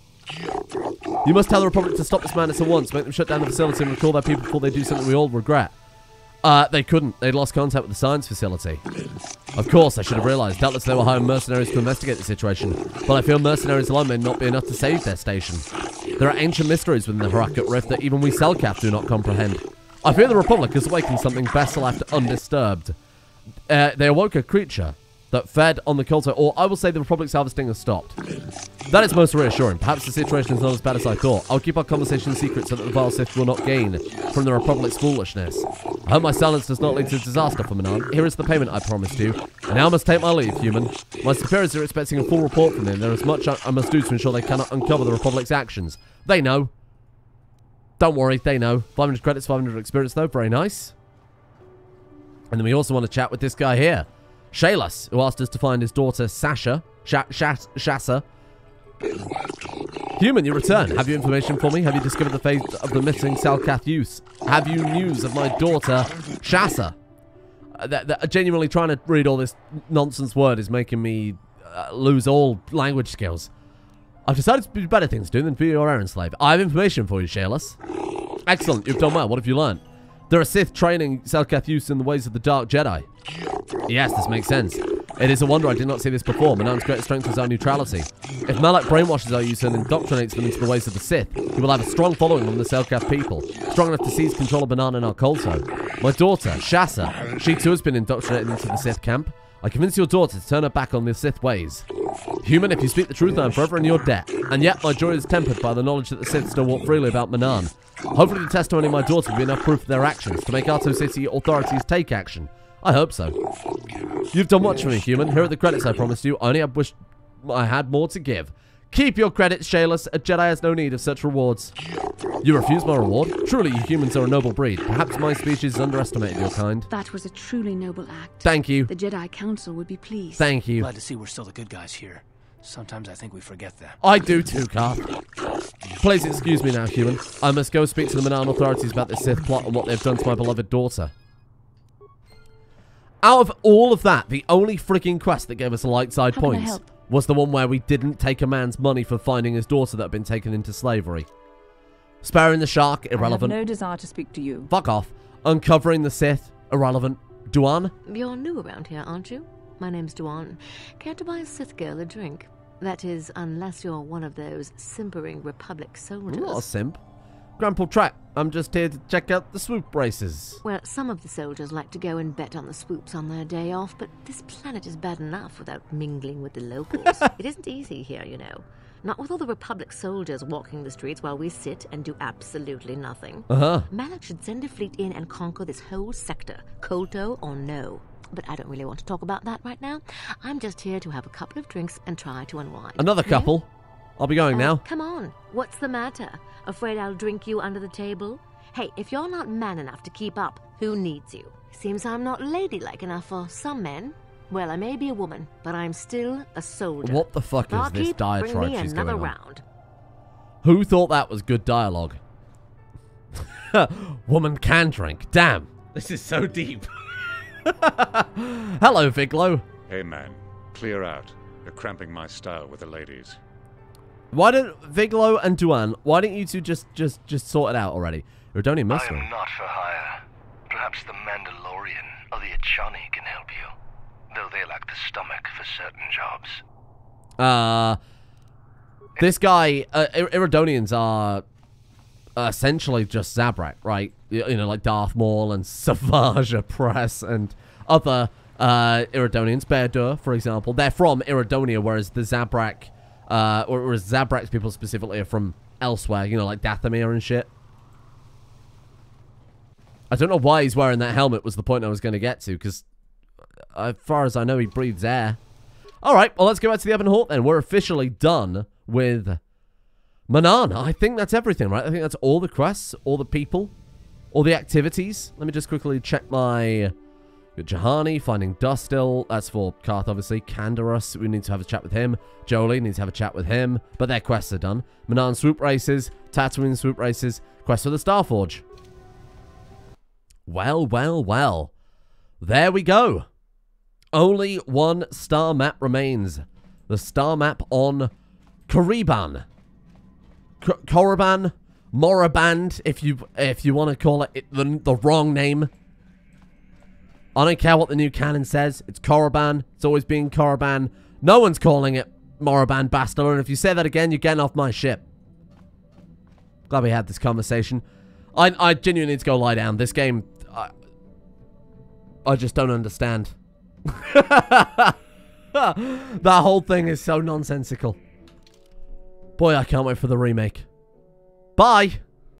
You must tell the Republic to stop this madness at once, make them shut down the facility and recall their people before they do something we all regret. They couldn't. They'd lost contact with the science facility. Of course, I should have realized. Doubtless they were hiring mercenaries to investigate the situation. But I feel mercenaries alone may not be enough to save their station. There are ancient mysteries within the Harakat Rift that even we Selkath do not comprehend. I fear the Republic has awakened something best left undisturbed. They awoke a creature that fed on the Kolto, or I will say the Republic's harvesting has stopped. That is most reassuring. Perhaps the situation is not as bad as I thought. I'll keep our conversation secret so that the Vile Sith will not gain from the Republic's foolishness. I hope my silence does not lead to disaster for Manan. Here is the payment I promised you. And now I must take my leave, human. My superiors are expecting a full report from me, and there is much I must do to ensure they cannot uncover the Republic's actions. They know. Don't worry, they know. 500 credits, 500 experience though. Very nice. And then we also want to chat with this guy here. Shayless, who asked us to find his daughter, Sasha. Shassa. Human, you return. Have you information for me? Have you discovered the fate of the missing Selkath youth? Have you news of my daughter, Shassa? Genuinely trying to read all this nonsense word is making me lose all language skills. I've decided to do better things to do than be your errand slave. I have information for you, Shayless. Excellent, you've done well. What have you learned? There are Sith training Selkath youths in the ways of the Dark Jedi. Yes, this makes sense. It is a wonder I did not see this before. Manan's great strength is our neutrality. If Malak brainwashes our youth and indoctrinates them into the ways of the Sith, he will have a strong following among the Selkath people, strong enough to seize control of Manan and our Kolto. My daughter, Shassa, she too has been indoctrinated into the Sith camp. I convince your daughter to turn her back on the Sith ways. Human, if you speak the truth, I am forever in your debt. And yet, my joy is tempered by the knowledge that the Sith still walk freely about Manan. Hopefully the testimony of my daughter will be enough proof of their actions to make Arto City authorities take action. I hope so. You've done much for me, human. Here are the credits I promised you. I only wished I had more to give. Keep your credits, Shayless. A Jedi has no need of such rewards. You refuse my reward? Truly, you humans are a noble breed. Perhaps my species has underestimated your kind. That was a truly noble act. Thank you. The Jedi Council would be pleased. Thank you. Glad to see we're still the good guys here. Sometimes I think we forget that. I do too, Carth. Please excuse me now, human. I must go speak to the Manan authorities about this Sith plot and what they've done to my beloved daughter. Out of all of that, the only freaking quest that gave us light side points was the one where we didn't take a man's money for finding his daughter that had been taken into slavery. Sparing the shark, irrelevant. I have no desire to speak to you. Fuck off. Uncovering the Sith, irrelevant. Duan? You're new around here, aren't you? My name's Duan. Care to buy a Sith girl a drink? That is, unless you're one of those simpering Republic soldiers. I'm not a simp. Grandpa Track, I'm just here to check out the swoop races. Well, some of the soldiers like to go and bet on the swoops on their day off, but this planet is bad enough without mingling with the locals. It isn't easy here, you know. Not with all the Republic soldiers walking the streets while we sit and do absolutely nothing. Malak should send a fleet in and conquer this whole sector, Kolto or no. But I don't really want to talk about that right now. I'm just here to have a couple of drinks and try to unwind. Another couple? Yeah? I'll be going now. Come on. What's the matter? Afraid I'll drink you under the table? Hey, if you're not man enough to keep up, who needs you? Seems I'm not ladylike enough for some men. Well, I may be a woman, but I'm still a soldier. What the fuck is this diatribe she's going on? Round. Who thought that was good dialogue? Woman can drink. Damn. This is so deep. Hello, Viglo. Hey, man. Clear out. You're cramping my style with the ladies. Why don't Viglo and Duan, why don't you two just sort it out already? Redoni must. I am not for hire. Perhaps the Mandalorian or the Achani can help you. Though they lack the stomach for certain jobs. This guy, Iridonians are essentially just Zabrak, right? You know, like Darth Maul and Savage Press and other Iridonians. Bear-Dur, for example. They're from Iridonia, whereas the Zabrak, whereas Zabrak's people specifically are from elsewhere, you know, like Dathomir and shit. I don't know why he's wearing that helmet was the point I was going to get to, because as far as I know, he breathes air. Alright, well, let's go back to the Ebon Hawk then. We're officially done with Manan. I think that's everything, right? I think that's all the quests, all the people, all the activities. Let me just quickly check my... Jahani, finding Dustil. That's for Carth, obviously. Canderus, we need to have a chat with him. Jolie, need to have a chat with him. But their quests are done. Manan swoop races. Tatooine swoop races. Quest for the Starforge. Well, well, well. There we go. Only one star map remains. The star map on Korriban. Korriban. Moraband, if you want to call it the wrong name. I don't care what the new canon says. It's Korriban. It's always been Korriban. No one's calling it Moraband Bastila, and if you say that again, you're getting off my ship. Glad we had this conversation. I genuinely need to go lie down. This game, I just don't understand. That whole thing is so nonsensical. Boy, I can't wait for the remake. Bye!